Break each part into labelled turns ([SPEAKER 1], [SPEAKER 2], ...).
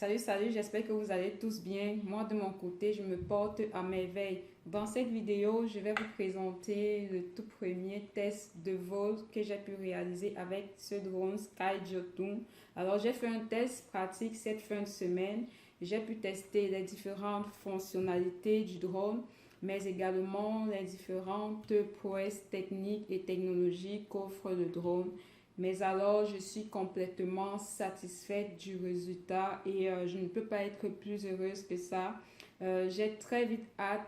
[SPEAKER 1] Salut, j'espère que vous allez tous bien. Moi, de mon côté, je me porte à merveille. Dans cette vidéo, je vais vous présenter le tout premier test de vol que j'ai pu réaliser avec ce drone Skyjo. Alors, j'ai fait un test pratique cette fin de semaine. J'ai pu tester les différentes fonctionnalités du drone, mais également les différentes prouesses techniques et technologiques qu'offre le drone. Mais alors, je suis complètement satisfaite du résultat et je ne peux pas être plus heureuse que ça. J'ai très vite hâte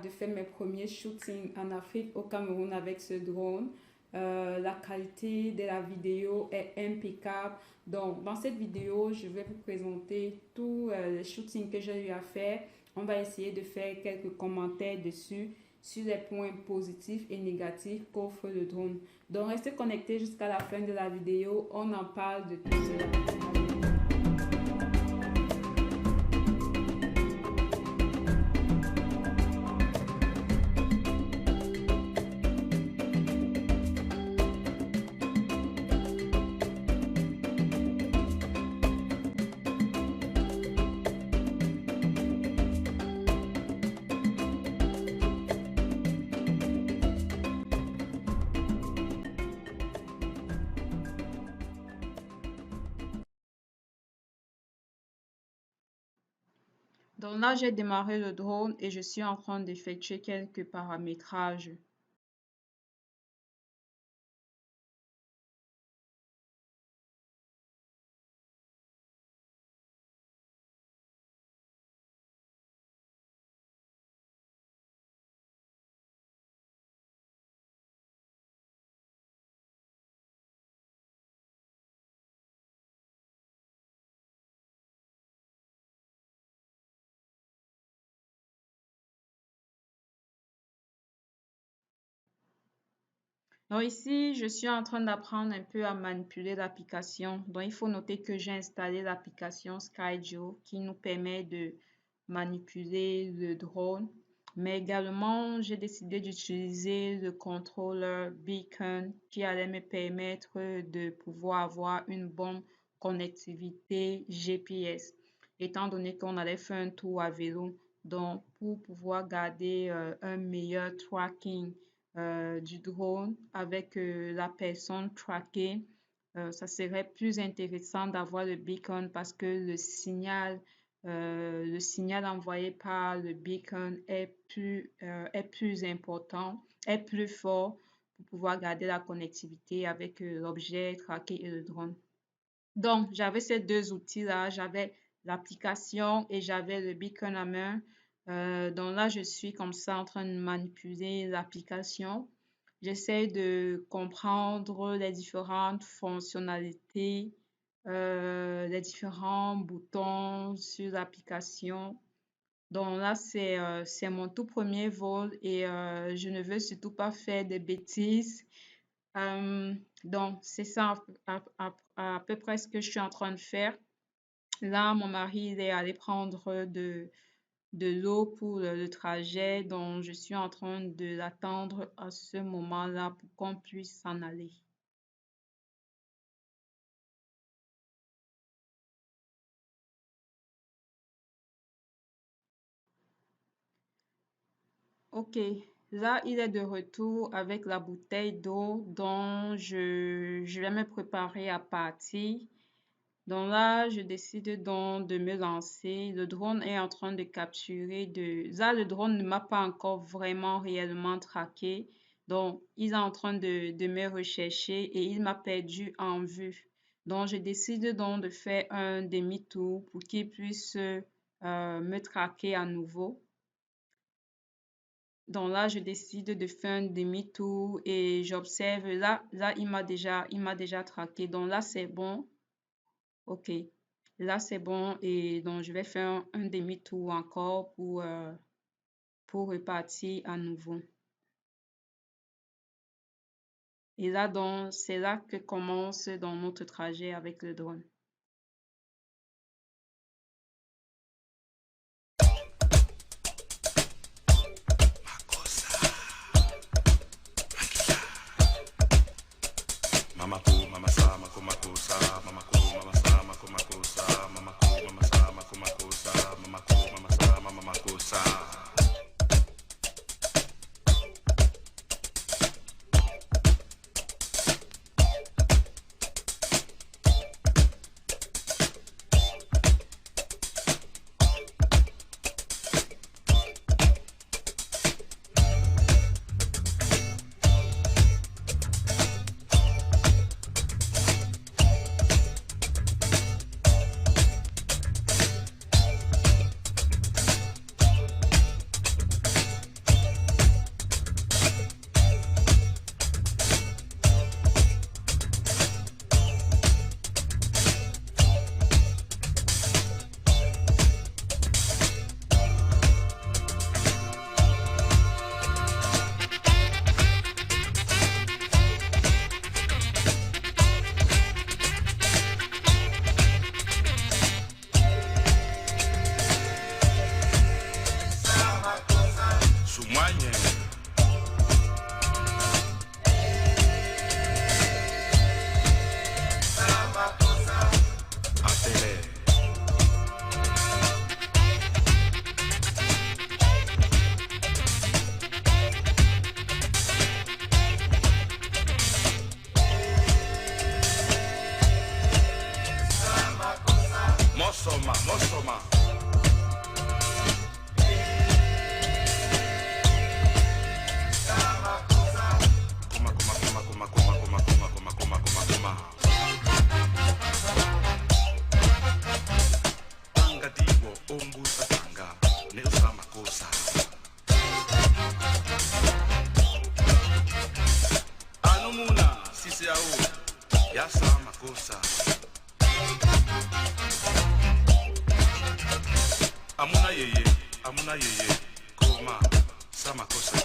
[SPEAKER 1] de faire mes premiers shootings en Afrique, au Cameroun avec ce drone. La qualité de la vidéo est impeccable. Donc, dans cette vidéo, je vais vous présenter tous les shootings que j'ai eu à faire. On va essayer de faire quelques commentaires dessus sur les points positifs et négatifs qu'offre le drone. Donc, restez connectés jusqu'à la fin de la vidéo. On en parle de tout cela. Donc là, j'ai démarré le drone et je suis en train d'effectuer quelques paramétrages. Donc ici, je suis en train d'apprendre un peu à manipuler l'application. Donc il faut noter que j'ai installé l'application Skyjo qui nous permet de manipuler le drone. Mais également, j'ai décidé d'utiliser le contrôleur Beacon qui allait me permettre de pouvoir avoir une bonne connectivité GPS, étant donné qu'on allait faire un tour à vélo. Donc, pour pouvoir garder un meilleur tracking du drone avec la personne traquée, ça serait plus intéressant d'avoir le beacon parce que le signal envoyé par le beacon est plus important, est plus fort pour pouvoir garder la connectivité avec l'objet traqué et le drone. Donc, j'avais ces deux outils-là, j'avais l'application et j'avais le beacon à main. Donc là, je suis comme ça en train de manipuler l'application. J'essaie de comprendre les différentes fonctionnalités, les différents boutons sur l'application. Donc là, c'est mon tout premier vol et je ne veux surtout pas faire des bêtises. Donc, c'est ça à peu près ce que je suis en train de faire. Là, mon mari, il est allé prendre de l'eau pour le trajet, donc je suis en train de l'attendre à ce moment-là pour qu'on puisse s'en aller. Ok, là, il est de retour avec la bouteille d'eau dont je vais me préparer à partir. Donc là, je décide donc de me lancer. Le drone est en train de capturer Là, le drone ne m'a pas encore vraiment réellement traqué. Donc, il est en train de me rechercher et il m'a perdu en vue. Donc, je décide donc de faire un demi-tour pour qu'il puisse me traquer à nouveau. Donc là, je décide de faire un demi-tour et j'observe. Là, il m'a déjà traqué. Donc là, c'est bon. OK. Là, c'est bon. Et donc, je vais faire un demi-tour encore pour repartir à nouveau. Et là, donc, c'est là que commence dans notre trajet avec le drone.
[SPEAKER 2] Mama ko, mama sa, mako mako sa, mama ko, mama sa, mako mako sa, mama ko, mama Mosoma, Mosoma. Kuma, kuma, kuma, kuma, kuma, kuma, kuma, kuma, kuma, kuma, kuma. Tanga digo, ombusa tanga, neusa makosa. Anumuna, sisi au, yasa makosa. Amuna yeye, koma, samakosa.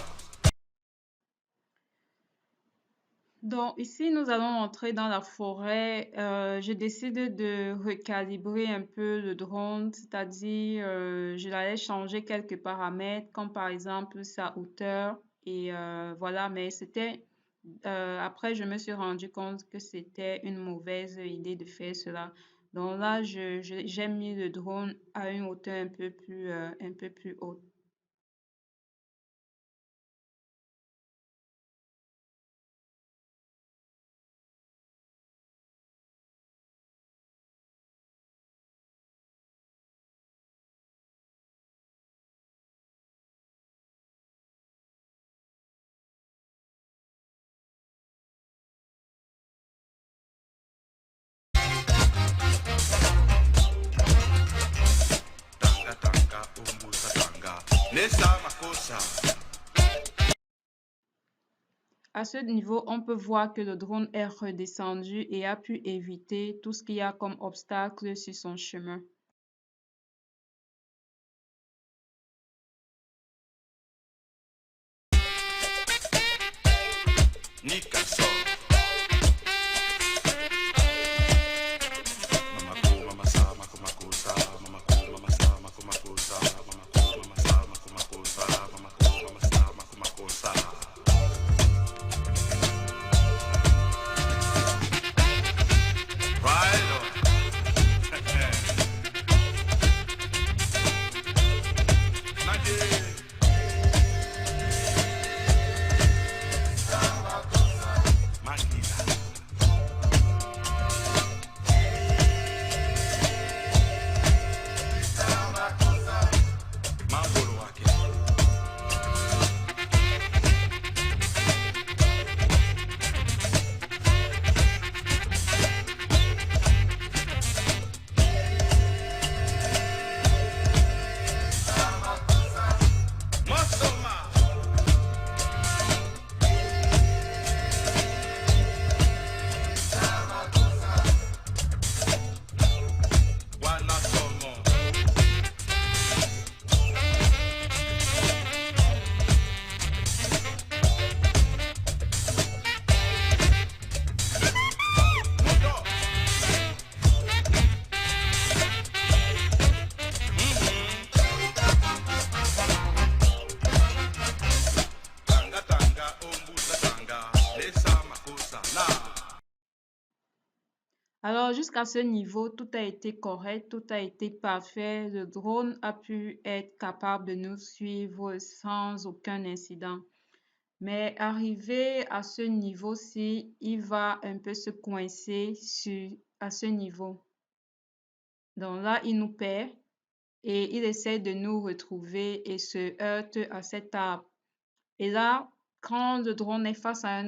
[SPEAKER 1] Donc ici, nous allons entrer dans la forêt. Je décide de recalibrer un peu le drone, c'est-à-dire je l'allais changer quelques paramètres, comme par exemple sa hauteur. Et voilà, mais c'était... après, je me suis rendu compte que c'était une mauvaise idée de faire cela. Donc là, j'ai mis le drone à une hauteur un peu plus haute.
[SPEAKER 2] Tanga, tanga, ombusa tanga, nesa makosa.
[SPEAKER 1] À ce niveau, on peut voir que le drone est redescendu et a pu éviter tout ce qu'il y a comme obstacle sur son chemin.
[SPEAKER 2] Nika so. Mamako, mamasa, makomakosa, mamako, mamasa, makomakosa, mamako, mamasa, makomakosa, mamako, mamasa, makomakosa. Right on. Nage. Magila. Mangolo wake. Mosoma. Wana somo. Moto. Tanga, tanga, ombusa tanga, nesa makosa. Na.
[SPEAKER 1] Alors, jusqu'à ce niveau, tout a été correct, tout a été parfait. Le drone a pu être capable de nous suivre sans aucun incident. Mais arrivé à ce niveau-ci, il va un peu se coincer à ce niveau. Donc là, il nous perd et il essaie de nous retrouver et se heurte à cet arbre. Et là, quand le drone est face à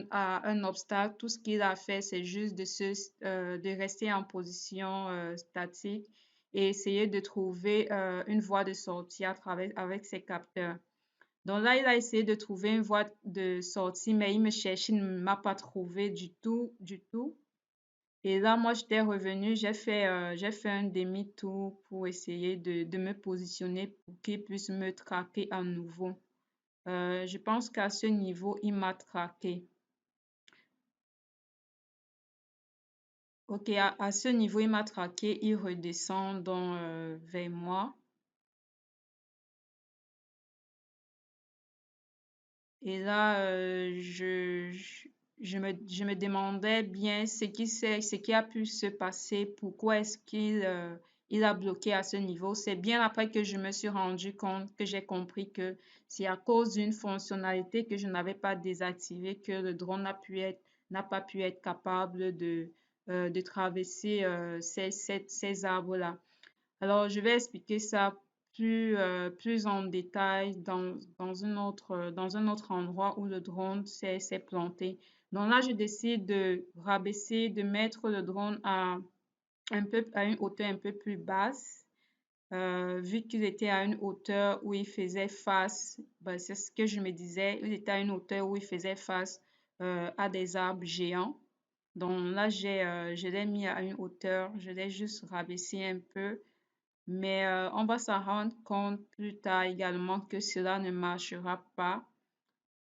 [SPEAKER 1] un obstacle, tout ce qu'il a fait, c'est juste de rester en position statique et essayer de trouver une voie de sortie avec ses capteurs. Donc là, il a essayé de trouver une voie de sortie, mais il me cherchait, il ne m'a pas trouvé du tout, du tout. Et là, moi, j'étais revenue, j'ai fait un demi-tour pour essayer de me positionner pour qu'il puisse me traquer à nouveau. Je pense qu'à ce niveau, il m'a traqué. Ok, à ce niveau, il m'a traqué, il redescend donc vers moi. Et là, je me demandais bien ce qui a pu se passer, pourquoi est-ce il a bloqué à ce niveau. C'est bien après que je me suis rendu compte, que j'ai compris que c'est à cause d'une fonctionnalité que je n'avais pas désactivée que le drone n'a pas pu être capable de traverser ces arbres-là. Alors, je vais expliquer ça plus en détail dans un autre endroit où le drone s'est planté. Donc là, je décide de rabaisser, de mettre le drone à une hauteur un peu plus basse. Vu qu'il était à une hauteur où il faisait face, ben, c'est ce que je me disais, il était à une hauteur où il faisait face à des arbres géants. Donc là, je l'ai mis à une hauteur, je l'ai juste rabaissé un peu, mais on va s'en rendre compte plus tard également que cela ne marchera pas.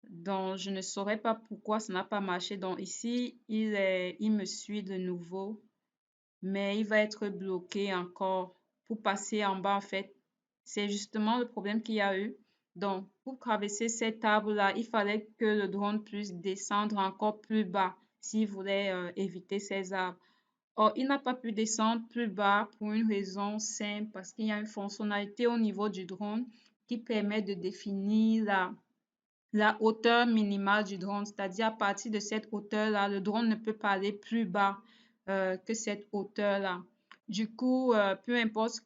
[SPEAKER 1] Donc, je ne saurais pas pourquoi ça n'a pas marché. Donc ici, il me suit de nouveau, mais il va être bloqué encore pour passer en bas en fait. C'est justement le problème qu'il y a eu. Donc, pour traverser cet arbre-là, il fallait que le drone puisse descendre encore plus bas s'il voulait éviter ces arbres. Or, il n'a pas pu descendre plus bas pour une raison simple, parce qu'il y a une fonctionnalité au niveau du drone qui permet de définir la hauteur minimale du drone, c'est-à-dire à partir de cette hauteur-là, le drone ne peut pas aller plus bas que cette hauteur-là. Du coup, peu importe ce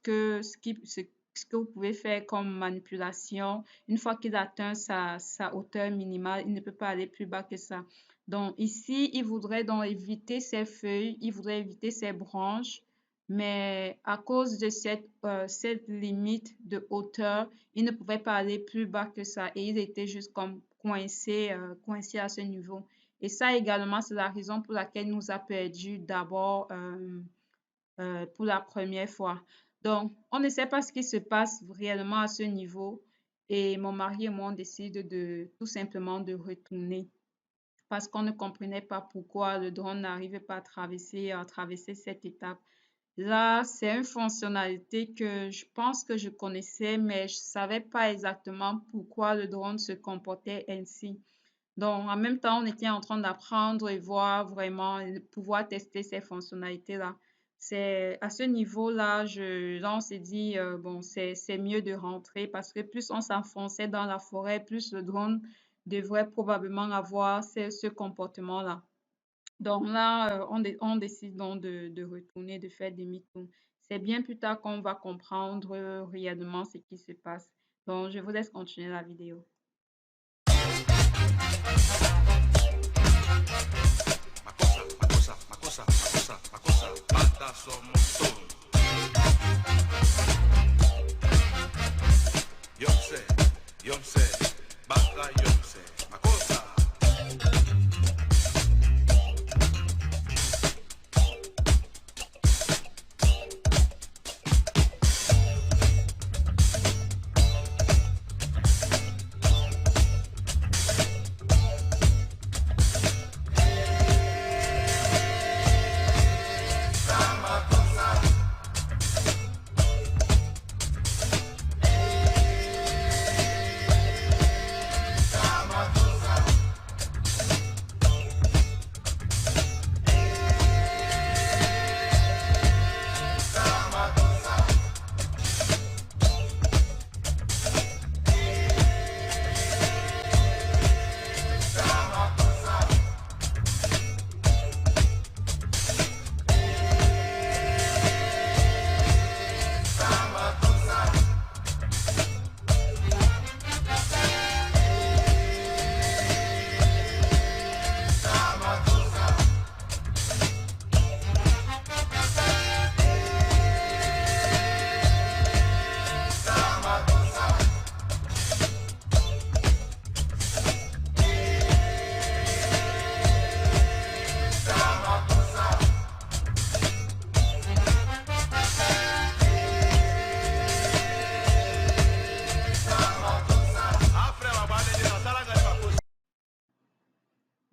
[SPEAKER 1] que vous pouvez faire comme manipulation, une fois qu'il atteint sa hauteur minimale, il ne peut pas aller plus bas que ça. Donc ici, il voudrait donc éviter ces feuilles, il voudrait éviter ces branches, mais à cause de cette limite de hauteur, il ne pouvait pas aller plus bas que ça et il était juste comme coincé à ce niveau. Et ça également, c'est la raison pour laquelle il nous a perdu d'abord pour la première fois. Donc, on ne sait pas ce qui se passe réellement à ce niveau et mon mari et moi, on décide de tout simplement de retourner parce qu'on ne comprenait pas pourquoi le drone n'arrivait pas à traverser cette étape. Là, c'est une fonctionnalité que je pense que je connaissais, mais je savais pas exactement pourquoi le drone se comportait ainsi. Donc, en même temps, on était en train d'apprendre et voir vraiment, et pouvoir tester ces fonctionnalités-là. C'est à ce niveau-là, là, on s'est dit, bon, c'est mieux de rentrer parce que plus on s'enfonçait dans la forêt, plus le drone devrait probablement avoir ce comportement-là. Donc là, on décide donc de retourner, de faire demi-tour. C'est bien plus tard qu'on va comprendre réellement ce qui se passe. Donc, je vous laisse continuer la vidéo.
[SPEAKER 2] Makosa, bata somos todos. Yo sé, bata yo sé, makosa.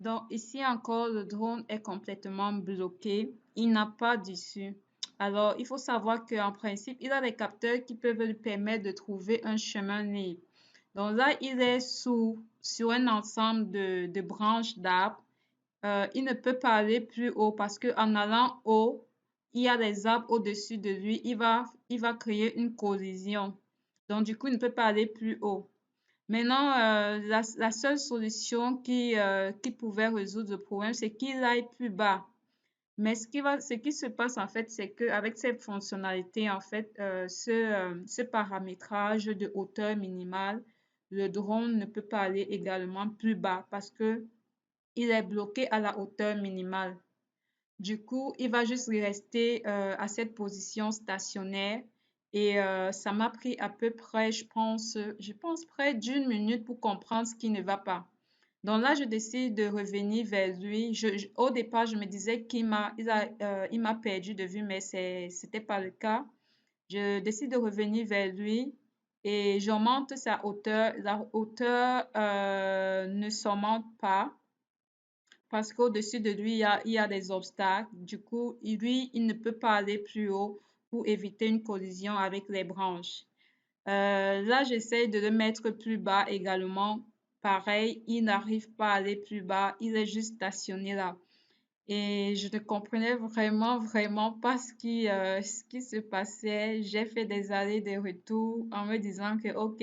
[SPEAKER 1] Donc ici encore, le drone est complètement bloqué. Il n'a pas d'issue. Alors, il faut savoir qu'en principe, il a des capteurs qui peuvent lui permettre de trouver un chemin libre. Donc là, il est sur un ensemble de branches d'arbres. Il ne peut pas aller plus haut parce qu'en allant haut, il y a des arbres au-dessus de lui. Il va créer une collision. Donc, du coup, il ne peut pas aller plus haut. Maintenant, la seule solution qui pouvait résoudre le problème, c'est qu'il aille plus bas. Mais ce qui se passe en fait, c'est qu'avec cette fonctionnalité, en fait, ce paramétrage de hauteur minimale, le drone ne peut pas aller également plus bas parce que il est bloqué à la hauteur minimale. Du coup, il va juste rester à cette position stationnaire et ça m'a pris à peu près, je pense près d'une minute pour comprendre ce qui ne va pas. Donc là, je décide de revenir vers lui. Au départ, je me disais il m'a perdu de vue, mais c'était pas le cas. Je décide de revenir vers lui et j'augmente sa hauteur. La hauteur ne s'augmente pas parce qu'au-dessus de lui, il y a des obstacles. Du coup, lui, il ne peut pas aller plus haut pour éviter une collision avec les branches. Là, j'essaie de le mettre plus bas également. Pareil, il n'arrive pas à aller plus bas. Il est juste stationné là. Et je ne comprenais vraiment pas ce qui se passait. J'ai fait des allers, des retours en me disant que, OK,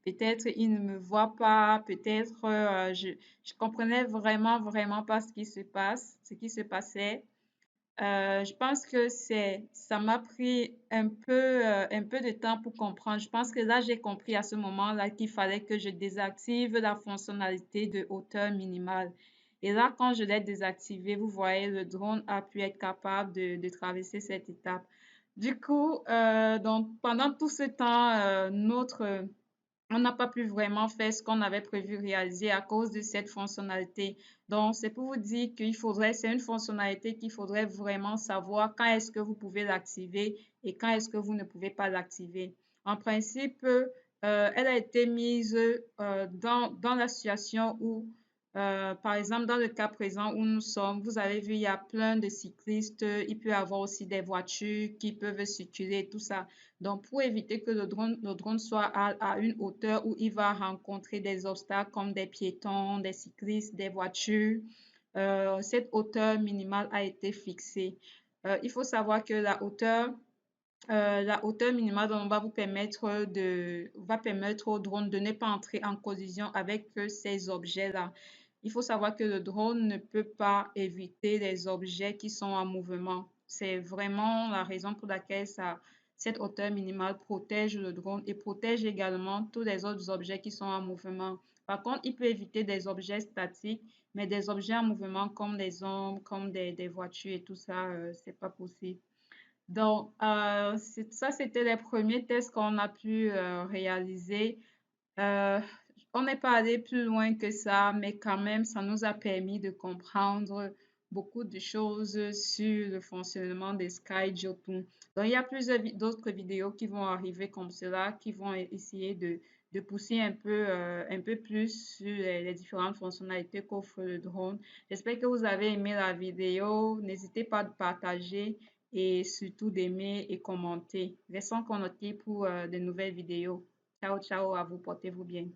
[SPEAKER 1] peut-être il ne me voit pas, peut-être je comprenais vraiment pas ce qui se passe, ce qui se passait. Je pense que ça m'a pris un peu de temps pour comprendre. Je pense que là, j'ai compris à ce moment-là qu'il fallait que je désactive la fonctionnalité de hauteur minimale. Et là, quand je l'ai désactivé, vous voyez, le drone a pu être capable de traverser cette étape. Du coup, donc, pendant tout ce temps, on n'a pas pu vraiment faire ce qu'on avait prévu réaliser à cause de cette fonctionnalité. Donc, c'est pour vous dire c'est une fonctionnalité qu'il faudrait vraiment savoir quand est-ce que vous pouvez l'activer et quand est-ce que vous ne pouvez pas l'activer. En principe, elle a été mise dans la situation où par exemple, dans le cas présent où nous sommes, vous avez vu, il y a plein de cyclistes, il peut y avoir aussi des voitures qui peuvent circuler, tout ça. Donc, pour éviter que le drone soit à une hauteur où il va rencontrer des obstacles comme des piétons, des cyclistes, des voitures, cette hauteur minimale a été fixée. Il faut savoir que la hauteur minimale dont on va va permettre au drone de ne pas entrer en collision avec ces objets-là. Il faut savoir que le drone ne peut pas éviter les objets qui sont en mouvement. C'est vraiment la raison pour laquelle cette hauteur minimale protège le drone et protège également tous les autres objets qui sont en mouvement. Par contre, il peut éviter des objets statiques, mais des objets en mouvement comme des ombres, comme des voitures et tout ça, c'est pas possible. Donc, ça, c'était les premiers tests qu'on a pu réaliser. Euh, on n'est pas allé plus loin que ça, mais quand même, ça nous a permis de comprendre beaucoup de choses sur le fonctionnement des Sky Jotun. Donc, il y a plusieurs d'autres vidéos qui vont arriver comme cela, qui vont essayer de pousser un peu plus sur les différentes fonctionnalités qu'offre le drone. J'espère que vous avez aimé la vidéo. N'hésitez pas à partager et surtout d'aimer et commenter. Restons connectés pour de nouvelles vidéos. Ciao, ciao à vous, portez-vous bien.